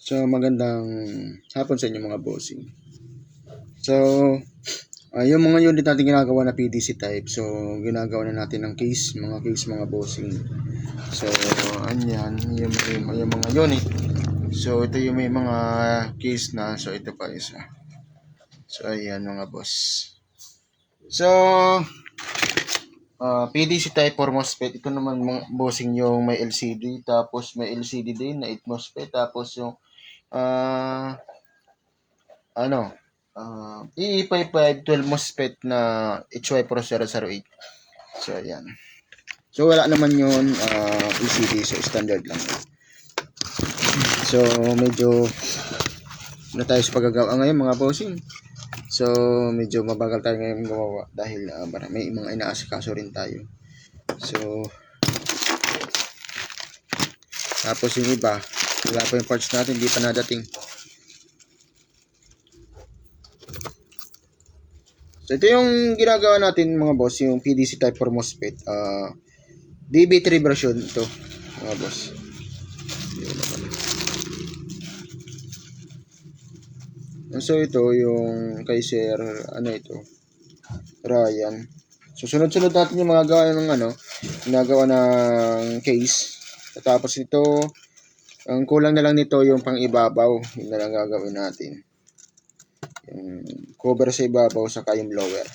So, magandang hapon sa inyo mga bossing. So, yung mga unit natin ginagawa na PDC type. So, ginagawa na natin ng case, mga bossing. So, anyan, yung mga unit. So, ito yung may mga case na. So, ito pa isa. So, ayan mga boss. So, PDC type for MOSFET. Ito naman mga bossing yung may LCD. Tapos may LCD din na 8 MOSFET. Tapos yung E5512 MOSFET na HY4008. So, ayan. So, wala naman yun LCD. So, standard lang. So, medyo na tayo sa paggagawa ngayon mga bossing. So, medyo mabagal tayo ngayon gumawa dahil may mga inaasikaso rin tayo. So, tapos yung iba, wala pa yung parts natin, hindi pa nadating. So, ito yung ginagawa natin mga boss, yung PDC type for MOSFET. DB3 version ito, mga boss. So, ito yung kay Sir, Ryan. So, sunod-sunod natin yung mga gawa ng ginagawa ng case. Tapos ito, ang kulang na lang nito yung pang-ibabaw. Yun na lang gagawin natin. Yung cover sa ibabaw, saka yung blower.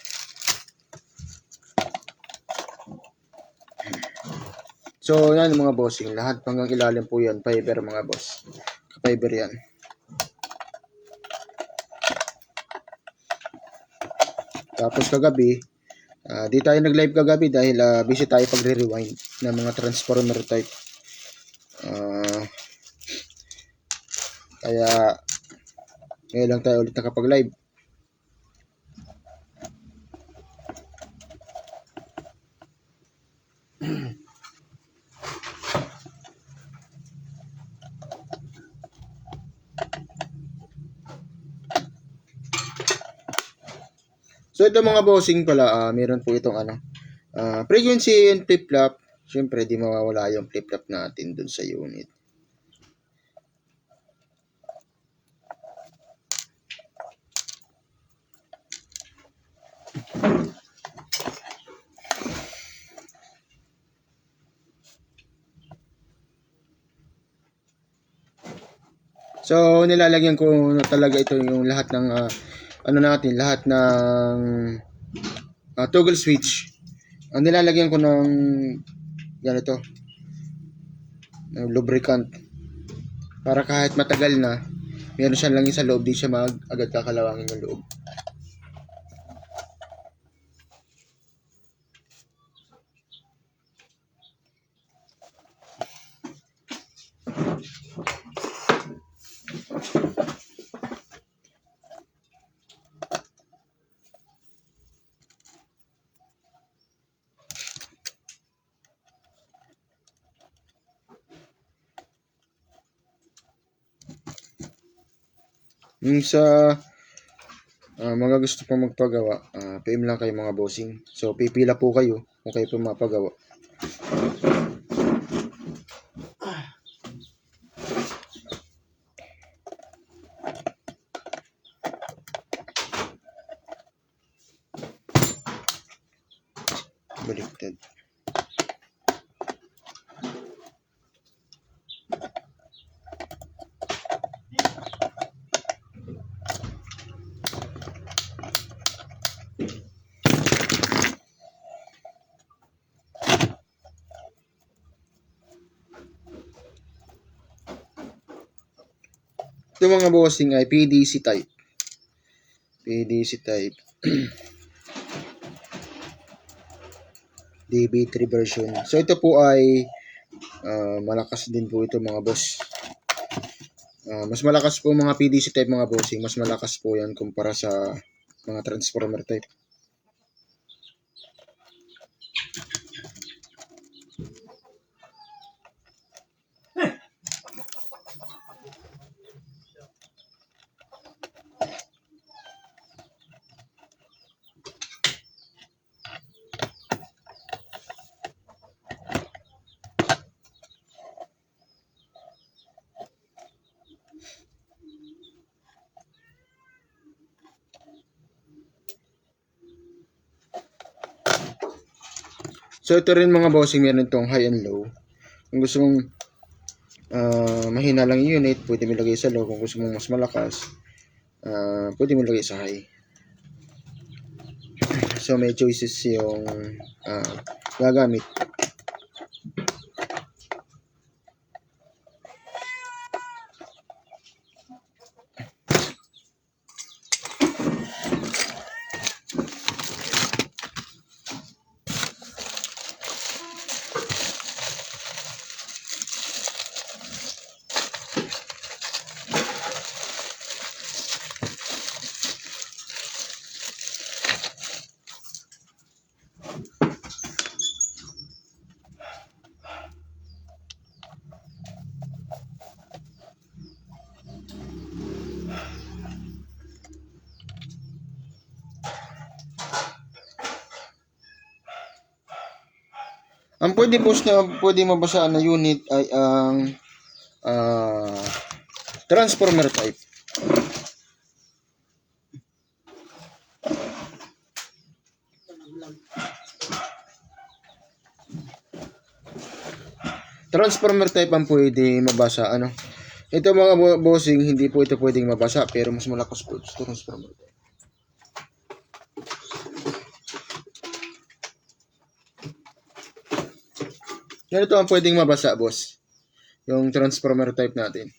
So, yan mga bossing. Lahat hanggang ilalim po yan. Fiber mga boss. Fiber yan. Tapos kagabi, di tayo nag-live kagabi dahil busy tayo pagre-rewind ng mga transformer type. Kaya, ngayon lang tayo ulit nakapag-live. So, ito mga bossing pala, meron po itong frequency and flip-flop. Siyempre, di mawawala yung flip-flop natin dun sa unit. So, nilalagyan ko talaga ito yung lahat ng lahat ng toggle switch. Ang nilalagyan ko ng ganito, lubricant. Para kahit matagal na, meron siya lang sa loob, di siya agad kakalawangin yung loob. Yung sa mga gusto pang magpagawa, PM lang kayo mga bossing. So, pipila po kayo kung kayo po mapagawa. Baliktad. Ito mga bossing ay PDC type. PDC type. DB3 version. So ito po ay malakas din po ito mga boss. Mas malakas po mga PDC type mga bossing. Mas malakas po yan kumpara sa mga transformer type. So ito rin mga bossing, meron itong high and low. Kung gusto mong mahina lang yung unit, pwede mo ilagay sa low. Kung gusto mong mas malakas, pwede mo ilagay sa high. So may choices yung gagamit. Ang pwede mabasa na unit ay ang transformer type. Transformer type ang pwede mabasa. Ito mga bossing, hindi po ito pwedeng mabasa, pero mas malakas po ito sa transformer type. Ganito ang pwedeng mabasa, boss. Yung transformer type natin.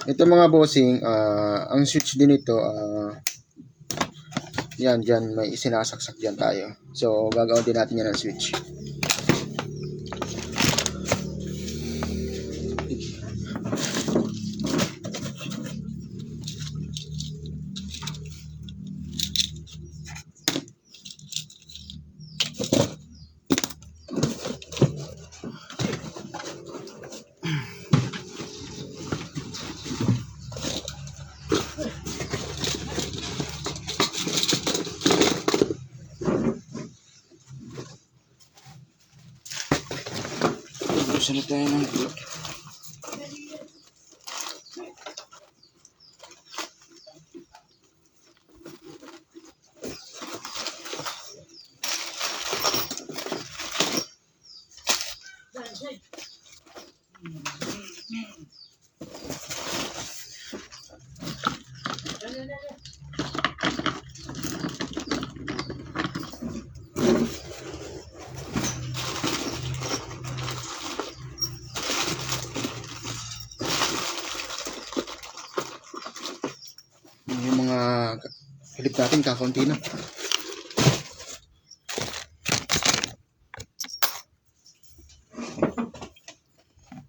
Ito mga bossing, ang switch din ito, yan, dyan, may isinasaksak dyan tayo. So, gagawin din natin yan ng switch. Salit tayo ng block. Yung mga clip natin kakaunti na.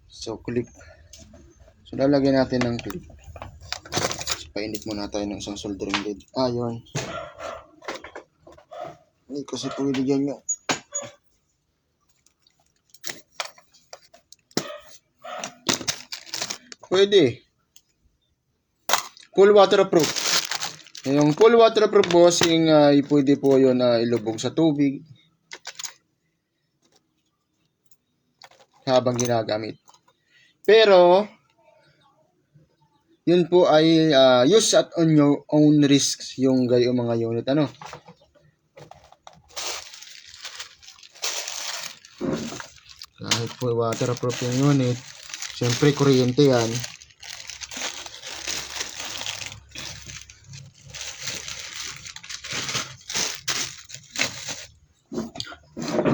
So clip. So lalagyan natin ng clip. So, painit muna tayo ng isang soldering lead. Yun. Hindi kasi pwede dyan nga. Pwede. Full waterproof. Yung full waterproof bossing, pwede po yun ilubog sa tubig habang ginagamit. Pero, yun po ay use at on your own risks yung gayong mga unit. Kahit full waterproof yung unit, syempre kuryente yan.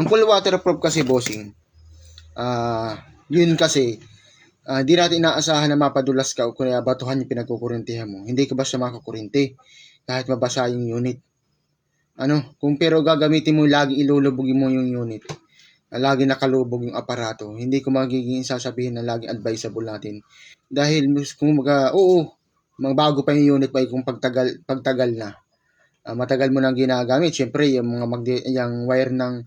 Yung full waterproof kasi, bossing, yun kasi, di natin inaasahan na mapadulas ka o kaya batuhan yung pinagkukurintihan mo. Hindi ka basta makakurinti kahit mabasa yung unit. Kung pero gagamitin mo, lagi ilulubugin mo yung unit, lagi nakalubog yung aparato, hindi ko magiging sasabihin na lagi advisable natin. Dahil kung magbago pa yung unit pa kung pagtagal na. Matagal mo nang ginagamit, syempre yung mga yung wire ng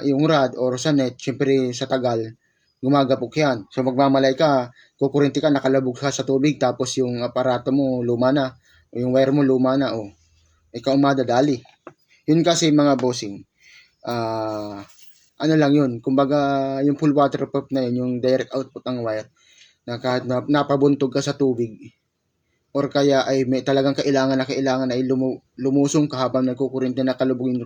yung rod or sa net, syempre sa tagal gumagapok yan. So magmamalay ka, kukurinti ka, nakalabog ka sa tubig, tapos yung aparato mo luma na, o yung wire mo luma na, ikaw madadali. Yun kasi mga bossing, ano lang yun, kumbaga yung full waterproof na yun, yung direct output ng wire, na kahit napabuntog ka sa tubig, or kaya ay may talagang kailangan ay lumusong ka habang nagkukurinti na kalubugin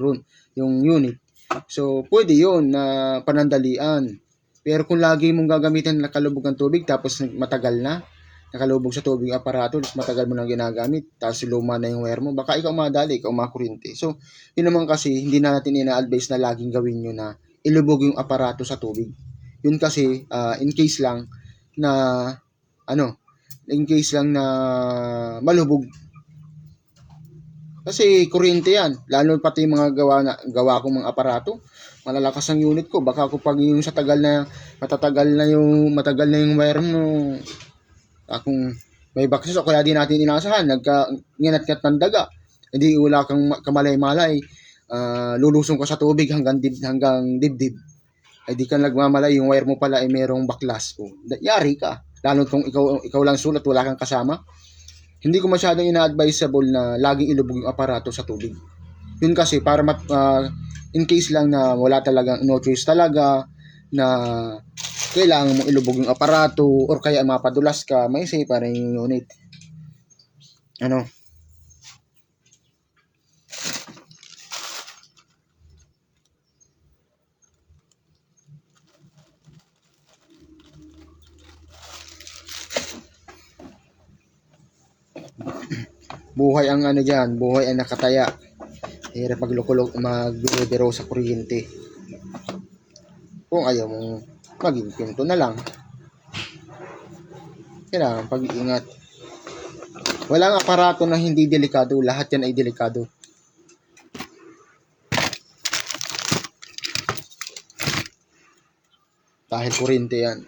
yung unit. So, pwede yun na panandalian. Pero kung lagi mong gagamitin na nakalubog ng tubig, tapos matagal na, nakalubog sa tubig aparato, tapos matagal mo nang ginagamit, tapos luma na yung wire mo, baka ikaw madali, ikaw makurinti. So, yun naman kasi, hindi na natin ina-advise na laging gawin nyo na ilubog yung aparato sa tubig. Yun kasi, in case lang na, malubog. Kasi kuryente yan, lalo pati mga gawa kong mga aparato, malalakas ang unit ko. Baka kapag yung matagal na yung wire mo, kung may baksis o kaya di natin inasahan, nginat-ngat ng daga, hindi wala kang kamalay-malay, lulusong ka sa tubig hanggang dibdib. Ay di ka nagmamalay, yung wire mo pala ay merong baklas. Yari ka. Lalo kung ikaw lang sulat, wala kang kasama. Hindi ko masyadong ina-advisable na laging ilubog yung aparato sa tubig. Yun kasi para in case lang na wala talagang no choice talaga na kailangan mong ilubog yung aparato or kaya mapadulas ka, may say pa rin yung unit. Buhay ang dyan, buhay ang nakataya. Hirap magbiro sa kuryente. Kung ayaw mong maging pinto na lang, kailangan pag-iingat. Walang aparato na hindi delikado, lahat yan ay delikado. Dahil kuryente yan.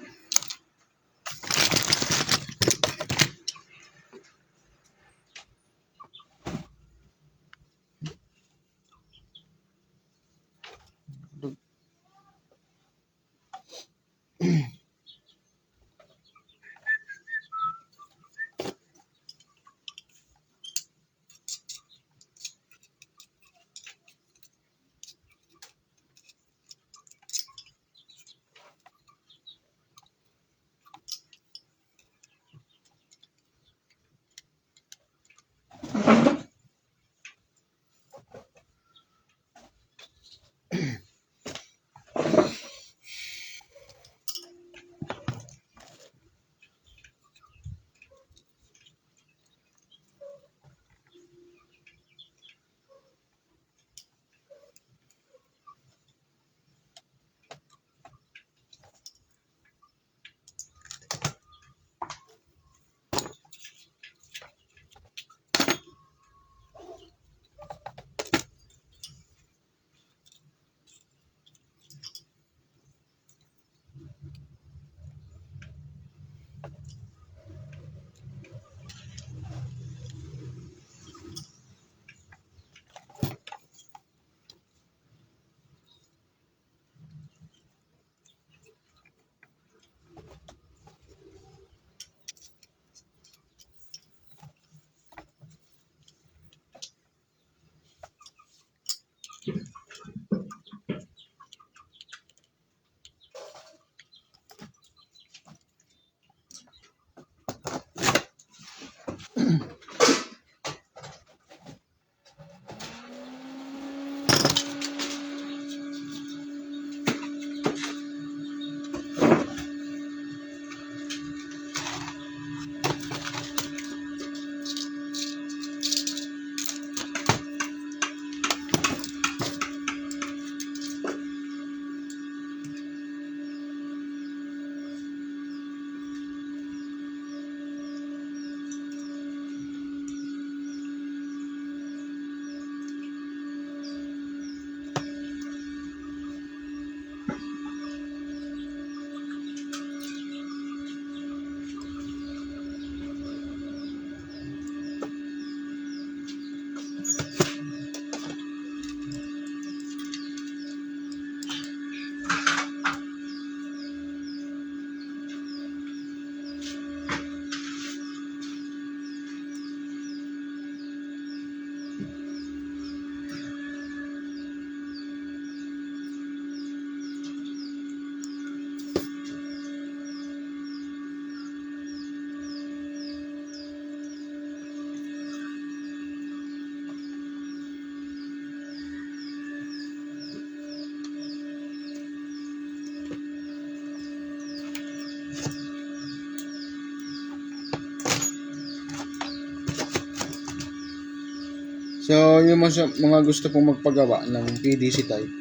So, yung mga gusto pong magpagawa ng PDC type,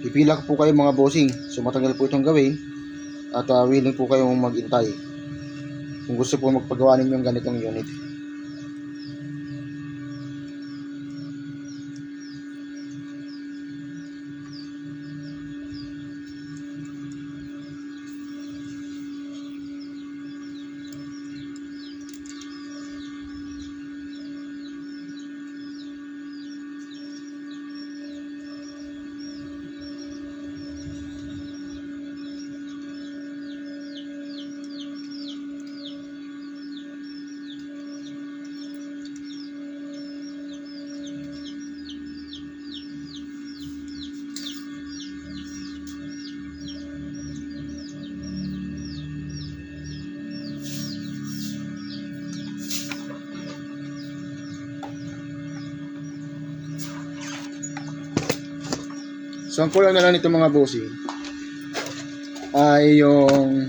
pipila po kayo mga bossing. So, matagal po itong gawin at willing po kayong mag-intay kung gusto po magpagawa ninyong ganitong unit. So, ang kulang na lang nito mga bossing ay yung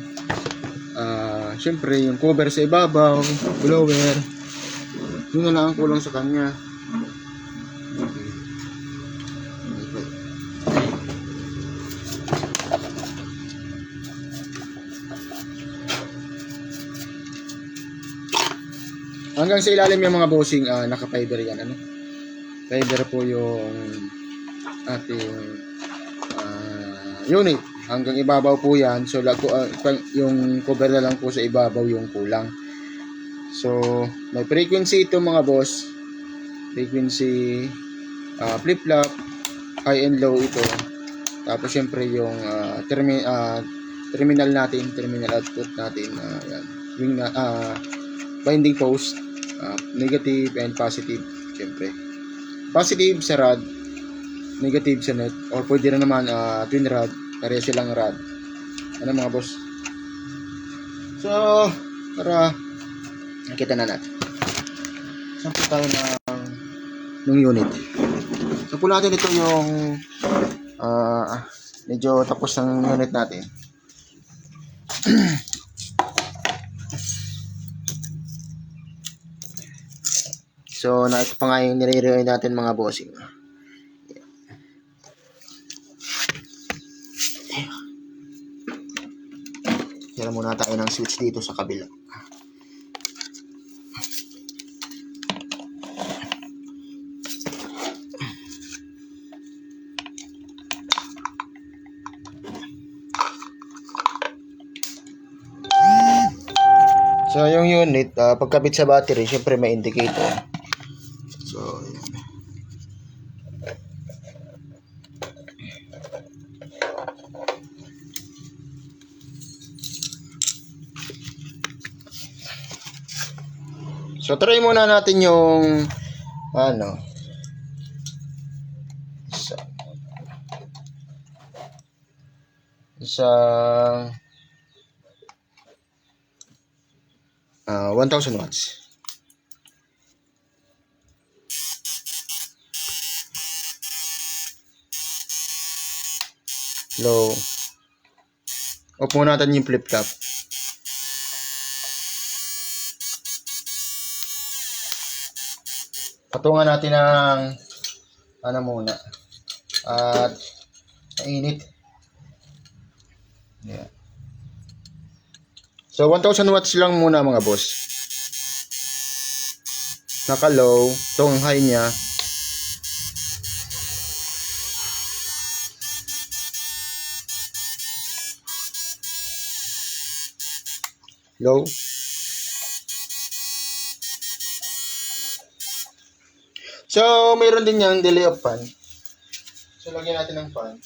syempre yung cover sa ibabaw, blower. Yun na lang ang kulang sa kanya. Hanggang sa ilalim yung mga bossing, naka-fiber yan. Ano? Fiber po yung ating unit. Hanggang ibabaw po yan. So, yung cover na lang po sa ibabaw yung kulang. So, may frequency ito mga boss. Frequency flip-flop, high and low ito. Tapos, syempre yung terminal natin, terminal output natin. Yan. Yung binding post, negative and positive. Syempre. Positive sa rod, negative sa net, or pwede rin naman twin rod, pareha silang rod. Ano mga boss? So, para nakita na natin. Sample tayo ng unit. Sample natin ito yung medyo tapos ng unit natin. So, ito pa nga yung nire-review natin mga bossing. Tira muna tayo ng switch dito sa kabila. So, yung unit, pagkabit sa battery, syempre may indicator. So, yan. So, try muna natin yung isang 1,000 watts. Low. Off muna natin yung flip-flop. Patungan natin ng muna. At mainit. Yeah. So 1,000 watts lang muna mga boss. Naka-low, tong high niya. Low. So, mayroon din yung delay of fan. So, lagyan natin ng fan.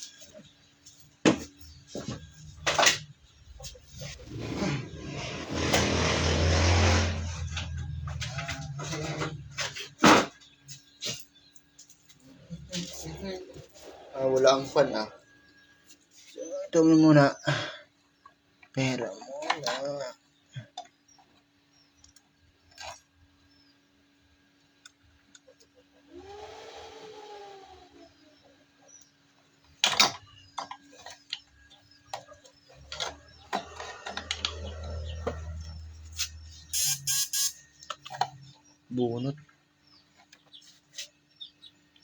Wala ang fan So, ito muna. Pero muna. Bunot.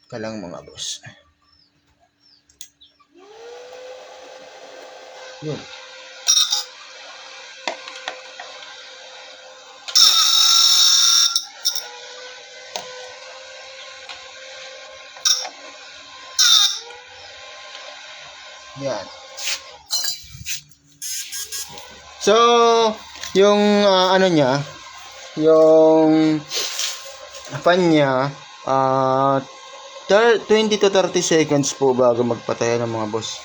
ka lang mga boss. Yun. Yan. So, yung ano niya, yung fan niya, 20 to 30 seconds po bago magpatay ng mga boss.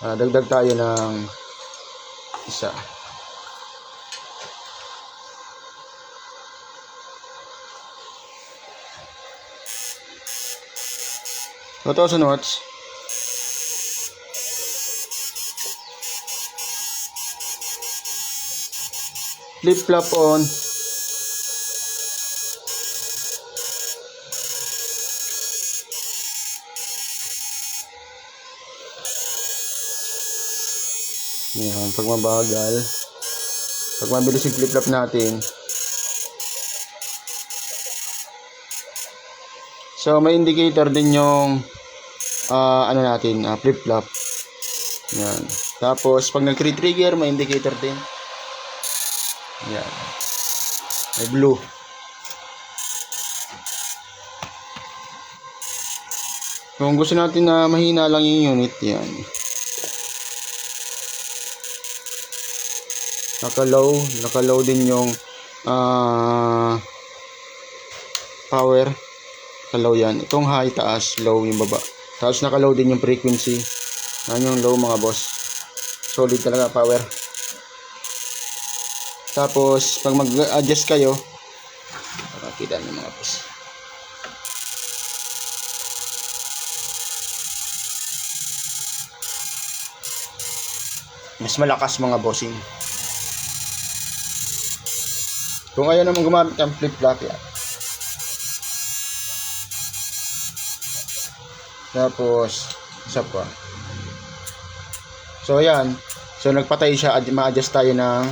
Dagdag tayo ng isa. Ito sa watts. Flip-flop on. Yan, pag mabagal. Pag mabilis yung flip-flop natin. So, may indicator din yung ano natin, flip-flop. Yan. Tapos, pag nag-trigger, may indicator din. Yan. May blue. Kung gusto natin na mahina lang yung unit, yan. Naka-low din yung power. Naka-low yan. Itong high, taas, low yung baba. Tapos naka-low din yung frequency. Yan yung low mga boss. Solid talaga power. Tapos pag mag-adjust kayo, makakita niyo mga boss. Mas malakas mga bossing. Kung ayaw naman gumamit ng flip-flop yan. Tapos, isa pa. So, ayan. So, nagpatay siya. Ma-adjust tayo ng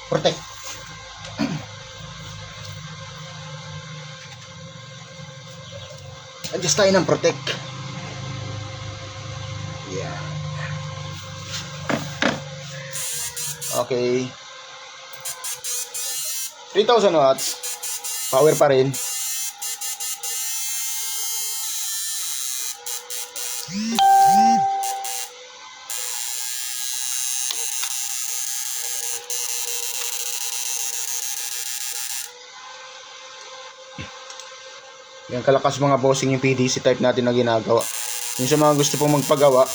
protect. Adjust tayo ng protect. Yeah. Okay. 3,000 watts. Power pa rin. Yan kalakas mga bossing yung PDC type natin na ginagawa. Yung sa mga gusto pong magpagawa,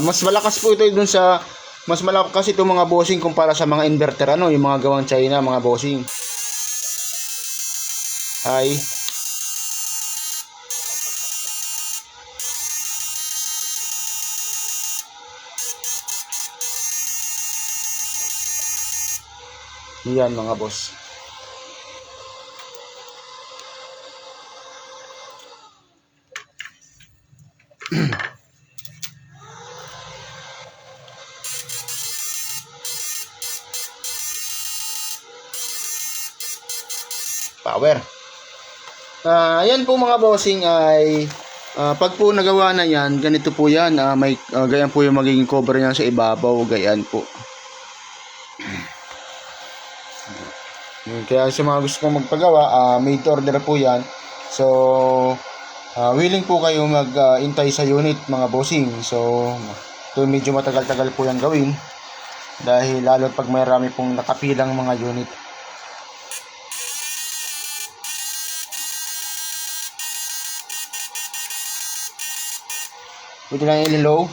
mas malakas po ito dun sa mas malakas ito mga bossing kumpara sa mga inverter yung mga gawang China mga bossing. Ay. Yan mga boss. Power. Ayan po mga bossing ay pag po nagawa na yan, ganito po yan. May ganyan po yung magiging cover niya sa ibabaw, ganyan po. Kaya sa mga gusto pong magpagawa, made to order po yan. So, willing po kayo mag-intay sa unit mga bossing. So, ito medyo matagal-tagal po yan gawin. Dahil lalo pag marami pong nakapilang mga unit. Pwede lang i-low.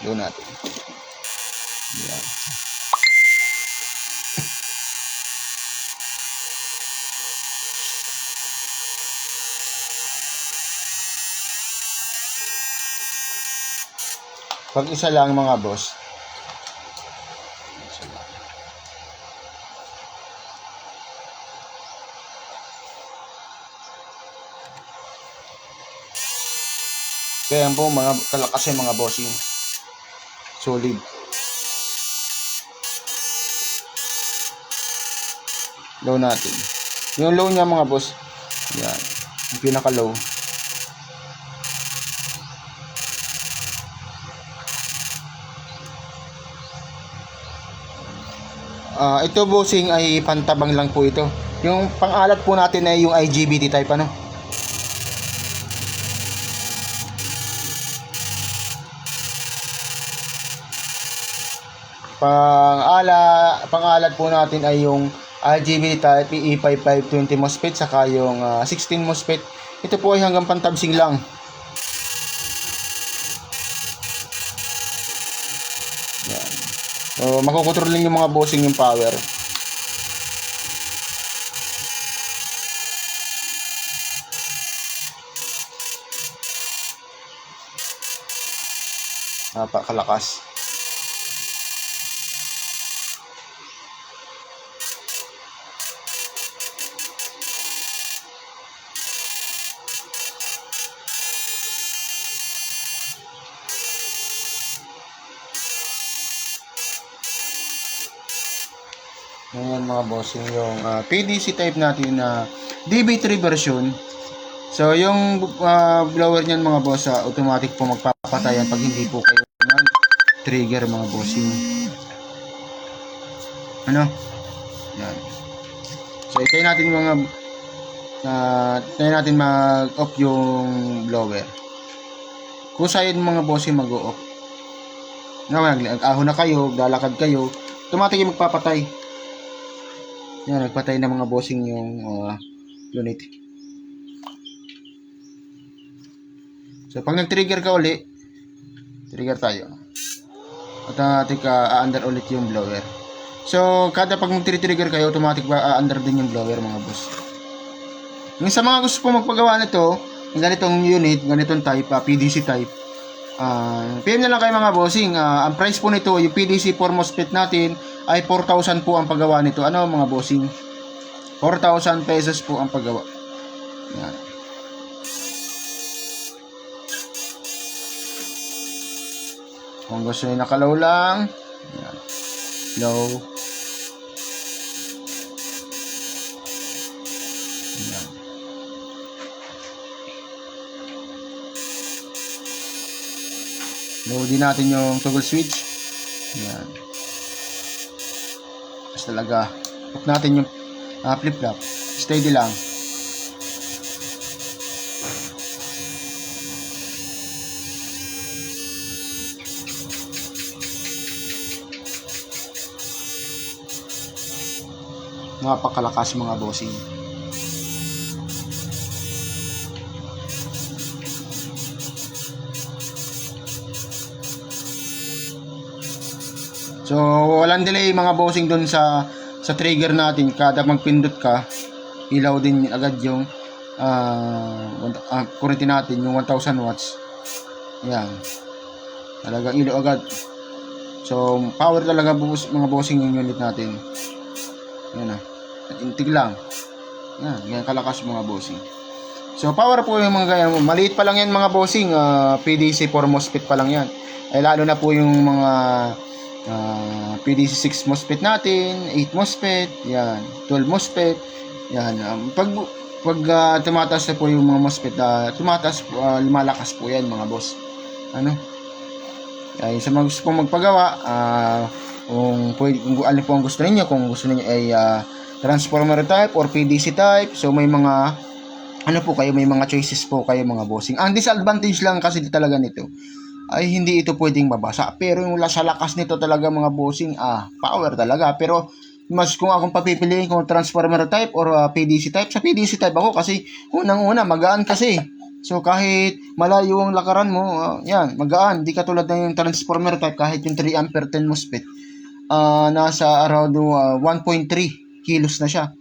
Low natin. Yan. Pag isa lang mga boss. Kaya po mga kalakas yung mga bossing. Solid. Low natin. Yung low niya mga boss, yan. Yung pinaka-low. Ito bossing ay pantabang lang po ito. Yung pang-alat po natin ay yung IGBT type ano. Pang-alat po natin ay yung RGB type E5520 MOSFET saka yung 16 MOSFET. Ito po ay hanggang pantabsing lang. Yan. So, makokontrol lang yung mga bossing yung power. Napakalakas. Ngayon mga bossing yung PDC type natin na DB3 version. So yung blower niyan mga boss, automatic po magpapatayan pag hindi po kayo ng trigger mga bossing. Ano? Yan. So itay natin natin mag-off yung blower. Kung sa'yo mga bossing mag-off. Nag-ahon na kayo, lalakad kayo, automatic yung magpapatay. Yan, nagpatay na mga bossing yung unit. So, pag nag-trigger ka uli, trigger tayo. Automatic under ulit yung blower. So, kada pag mag-trigger kayo, automatic under din yung blower mga boss. Yung sa mga gusto po magpagawa nito, yung ganitong unit, ganitong type, PDC type, PM na lang kayo mga bossing. Ang price po nito, yung PDC 4 MOSFET natin, ay 4,000 po ang paggawa nito. Ano mga bossing? 4,000 pesos po ang paggawa. Yan. Kung gusto nyo nakalaw lang, yan. Low. Yan. Low din natin yung toggle switch. Yan. Basta talaga. Hook natin yung flip-flop. Steady lang. Napakalakas mga bossing. So, walang delay mga bossing dun sa trigger natin. Kada magpindot ka, ilaw din agad yung kurente natin, yung 1000 watts. Yan. Talagang ilaw agad. So, power talaga mga bossing yung unit natin. Yan na. Intig lang. Yan. Ganyan kalakas mga bossing. So, power po yung mga ganyan. Maliit pa lang yan mga bossing. PDC 4 MOSFET pa lang yan. Ay lalo na po yung mga PDC 6 MOSFET natin, 8 MOSFET, yan, 12 MOSFET, yan. Pag tumataas na po yung mga MOSFET, tumataas, lumalakas po yan mga boss. Ano? Ay, sa mga gusto pong magpagawa, kung ano po ang gusto niyo, kung gusto niyo ay transformer type or PDC type, so may mga may mga choices po kayo mga bossing. Ang disadvantage lang kasi talaga nito ay hindi ito pwedeng mabasa. Pero yung sa lakas nito talaga mga bossing, power talaga. Pero mas kung akong papipiliin kung transformer type or PDC type, sa PDC type ako kasi unang-una magaan kasi. So kahit malayo ang lakaran mo, yan, magaan. Di katulad ng yung transformer type kahit yung 3 ampere 10 MOSFET. Nasa around 1.3 kilos na siya.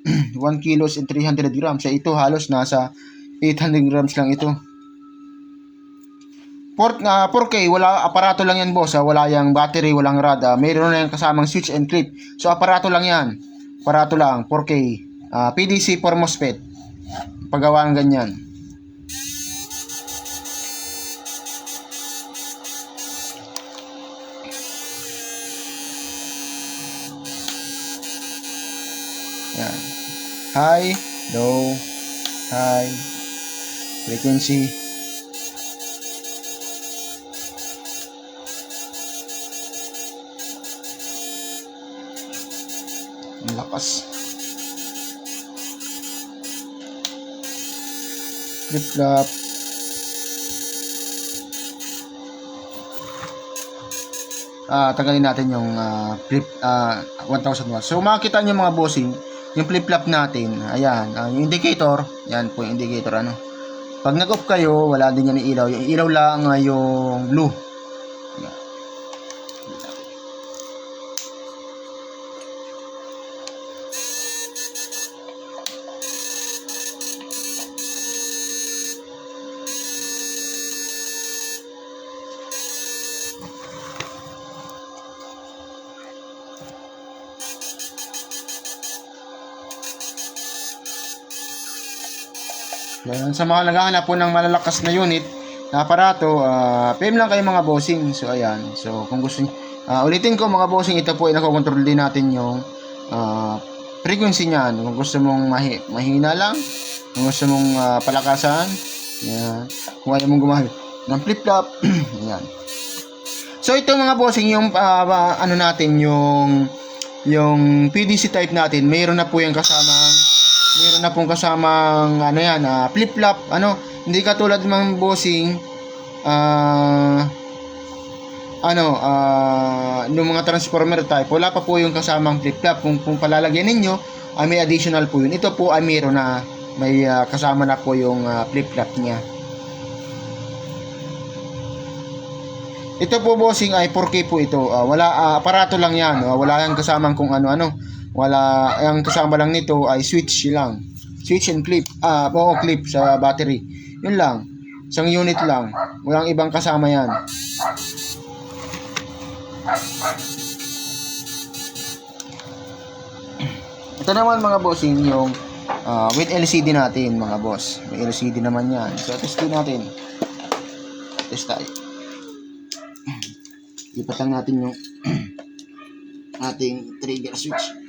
1 kilos and 300 grams. Sa ito halos nasa 800 grams lang ito. 4K, wala aparato lang yan boss, wala yang battery, walang rad, mayroon na yung kasamang switch and clip. So aparato lang yan. Aparato lang, 4K. PDC 4 MOSFET. Paggawa ng ganyan. Yan. High, low, high, frequency. Ang lakas. Flip-flop. Tanggalin natin yung flip 1000 watts. So makikita niyo mga bossing, yung flip-flop natin, ayan, yung indicator, yan po yung indicator ano. Pag nag-off kayo, wala din yan yung ilaw. Yung ilaw lang yung blue. Ayan. Yan, sa mga naghahanap po ng malalakas na unit na aparato, PM lang kayo mga bossing. So ayan, so kung gusto ulitin ko mga bossing, ito po ay nakokontrol din natin yung frequency niyan. Kung gusto mong mahina lang, kung gusto mong palakasan, yan. Kung ayaw mong gumamit ng flip-flop, yan. So ito mga bossing, yung ano natin, yung PDC type natin, mayroon na po yung meron na pong kasamang ano yan, flip-flop, ano, hindi katulad ng mga bossing yung mga transformer type, wala pa po yung kasamang flip-flop. Kung palalagyan ninyo, may additional po yun. Ito po ay meron na, may kasama na po yung flip-flop niya. Ito po bossing ay 4K po ito. Wala aparato lang yan. Wala yang kasamang kung ano-ano. Wala, ang kasama lang nito ay switch lang. Switch and clip. Clip sa battery. Yun lang. Isang unit lang. Walang ibang kasama yan. Ito naman mga bossing yung with LCD natin mga boss. May LCD naman yan. So testin natin. Test tayo. Lipat lang natin yung ating trigger switch.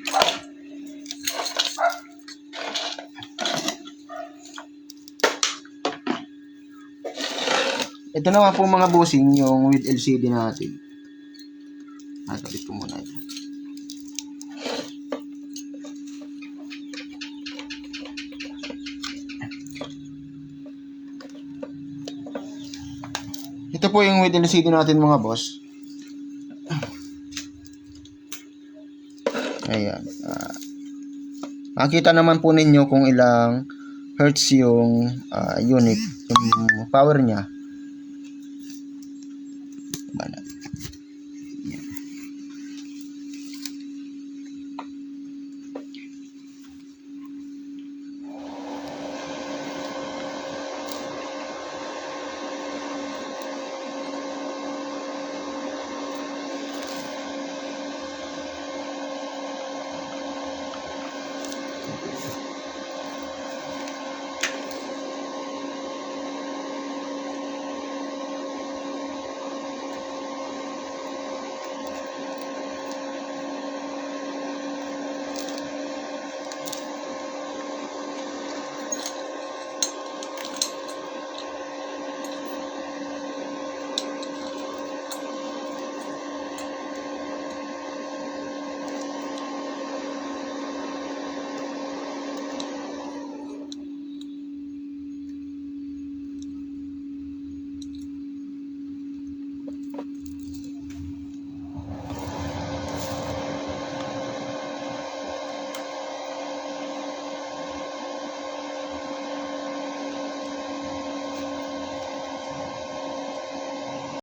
Ito naman po mga bossing yung with LCD natin. Talit ko muna ito. Ito po yung with LCD natin mga boss. Ayan. Makita naman po ninyo kung ilang hertz yung unit, yung power niya.